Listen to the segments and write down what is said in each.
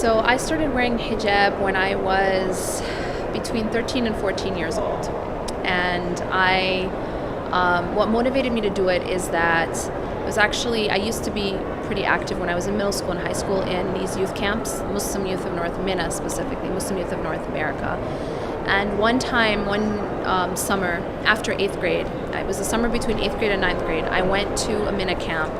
So I started wearing hijab when I was between 13 and 14 years old. And what motivated me to do it is that it was actually, I used to be pretty active when I was in middle school and high school in these youth camps, Muslim Youth of North, MINA specifically, Muslim Youth of North America. And one summer after 8th grade, it was the summer between 8th grade and 9th grade, I went to a MINA camp.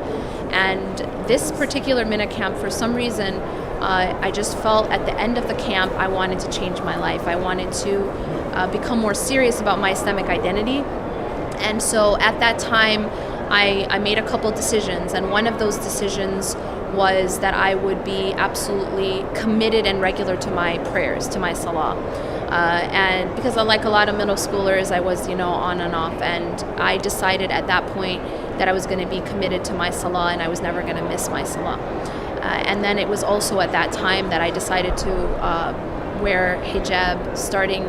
And this particular MINA camp, for some reason, I just felt at the end of the camp, I wanted to change my life. I wanted to become more serious about my Islamic identity. And so at that time, I made a couple decisions. And one of those decisions was that I would be absolutely committed and regular to my prayers, to my salah. And because like a lot of middle schoolers, I was, on and off. And I decided at that point that I was going to be committed to my salah and I was never going to miss my salah. And then it was also at that time that I decided to wear hijab starting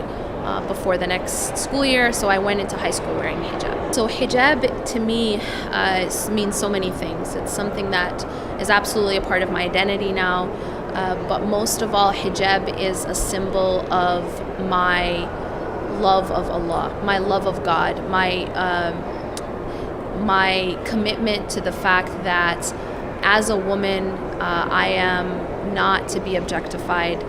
before the next school year. So I went into high school wearing hijab. So hijab to me means so many things. It's something that is absolutely a part of my identity now. But most of all, hijab is a symbol of my love of Allah, my love of God, my commitment to the fact that as a woman, I am not to be objectified.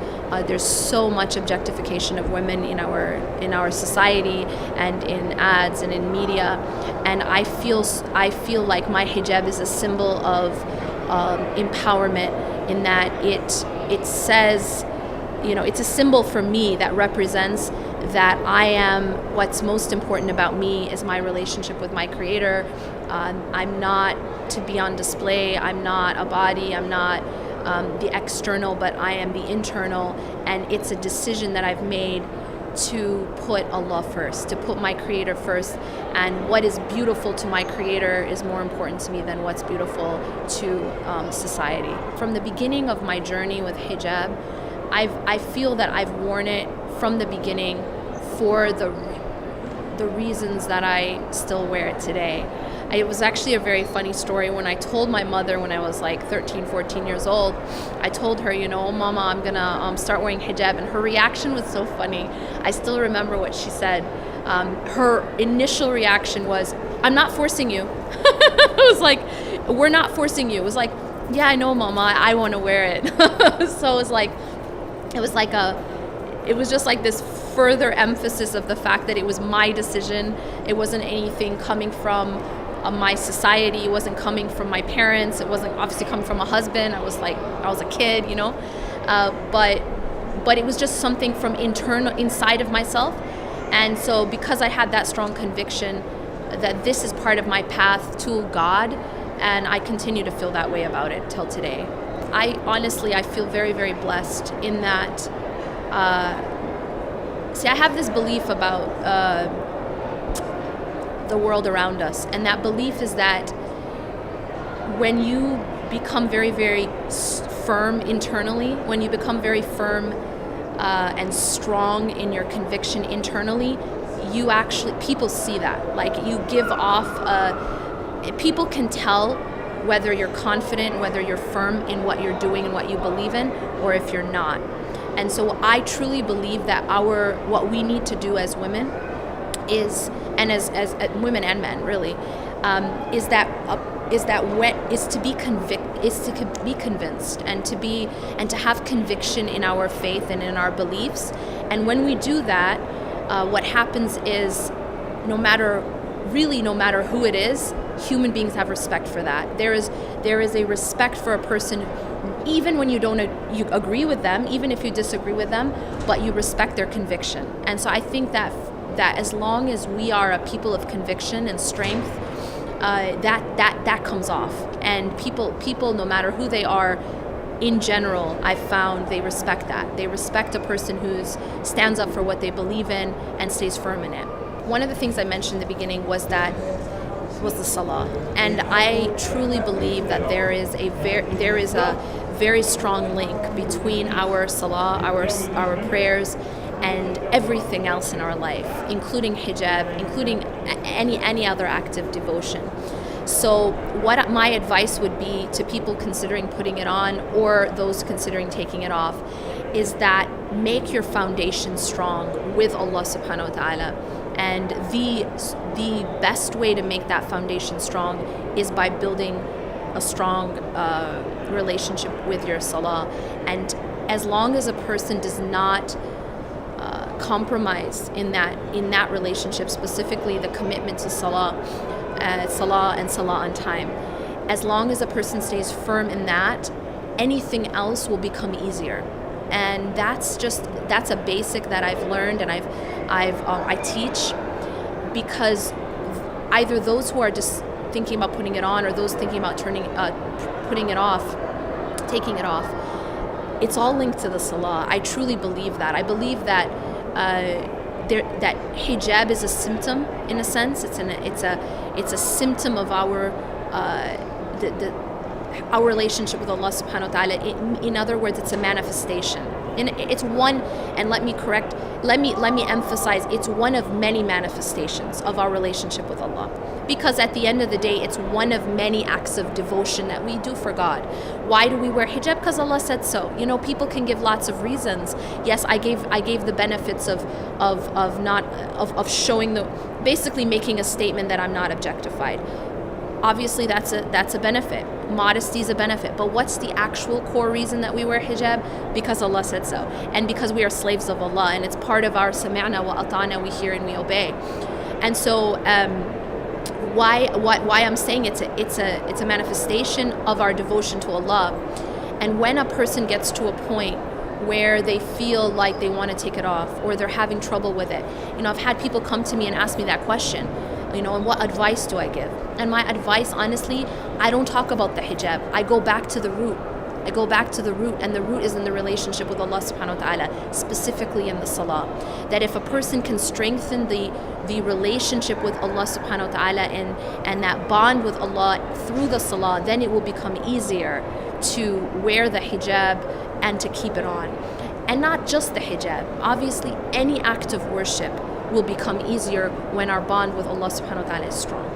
There's so much objectification of women in our society and in ads and in media, and I feel like my hijab is a symbol of empowerment in that it says, it's a symbol for me that represents that I am, what's most important about me is my relationship with my Creator. I'm not to be on display. I'm not a body. I'm not the external, but I am the internal. And it's a decision that I've made to put Allah first, to put my Creator first. And what is beautiful to my Creator is more important to me than what's beautiful to society. From the beginning of my journey with hijab, I feel that I've worn it from the beginning for the reasons that I still wear it today. It was actually a very funny story. When I told my mother when I was like 13, 14 years old, I told her, oh, Mama, I'm gonna start wearing hijab. And her reaction was so funny. I still remember what she said. Her initial reaction was, I'm not forcing you. It was like, we're not forcing you. It was like, yeah, I know, Mama, I want to wear it. So it was just like this further emphasis of the fact that it was my decision. It wasn't anything coming from my society. It wasn't coming from my parents. It wasn't obviously coming from a husband. I was a kid, but it was just something from inside of myself. And so because I had that strong conviction that this is part of my path to God, and I continue to feel that way about it till today. I feel very, very blessed in that. I have this belief about the world around us, and that belief is that when you become very, very firm internally, when you become very firm and strong in your conviction internally, people see that. Like, you give off people can tell whether you're confident, whether you're firm in what you're doing and what you believe in, or if you're not. And so I truly believe that what we need to do as women is, and as women and men really, is to be convinced and to have conviction in our faith and in our beliefs. And when we do that, what happens is no matter who it is, human beings have respect for that. There is a respect for a person, even when you agree with them, even if you disagree with them, but you respect their conviction. And so I think that as long as we are a people of conviction and strength, that comes off. And people, no matter who they are, in general, I've found they respect that. They respect a person who stands up for what they believe in and stays firm in it. One of the things I mentioned in the beginning was the salah, and I truly believe that there is a very strong link between our salah, our prayers, and everything else in our life, including hijab, including any other act of devotion. So what my advice would be to people considering putting it on or those considering taking it off is that make your foundation strong with Allah subhanahu wa ta'ala. And the best way to make that foundation strong is by building a strong relationship with your salah. And as long as a person does not compromise in that relationship, specifically the commitment to salah and salah on time, as long as a person stays firm in that, anything else will become easier. And that's a basic that I've learned, and I teach, because either those who are just thinking about putting it on or those thinking about putting it off, taking it off, it's all linked to the salah. I truly believe that. I believe that that hijab is a symptom, in a sense. It's a symptom of our relationship with Allah subhanahu wa ta'ala. In other words, it's a manifestation. And it's one, and let me emphasize, it's one of many manifestations of our relationship with Allah. Because at the end of the day, it's one of many acts of devotion that we do for God. Why do we wear hijab? Because Allah said so. People can give lots of reasons. Yes, I gave the benefits of showing basically making a statement that I'm not objectified. Obviously, that's a benefit. Modesty is a benefit. But what's the actual core reason that we wear hijab? Because Allah said so, and because we are slaves of Allah, and it's part of our sami'na wa ata'na, we hear and we obey. And so, why I'm saying it's a manifestation of our devotion to Allah. And when a person gets to a point where they feel like they want to take it off or they're having trouble with it, I've had people come to me and ask me that question. And what advice do I give? And my advice, honestly, I don't talk about the hijab. I go back to the root. And the root is in the relationship with Allah subhanahu wa ta'ala, specifically in the salah. That if a person can strengthen the relationship with Allah subhanahu wa ta'ala and that bond with Allah through the salah, then it will become easier to wear the hijab and to keep it on. And not just the hijab. Obviously, any act of worship will become easier when our bond with Allah subhanahu wa ta'ala is strong.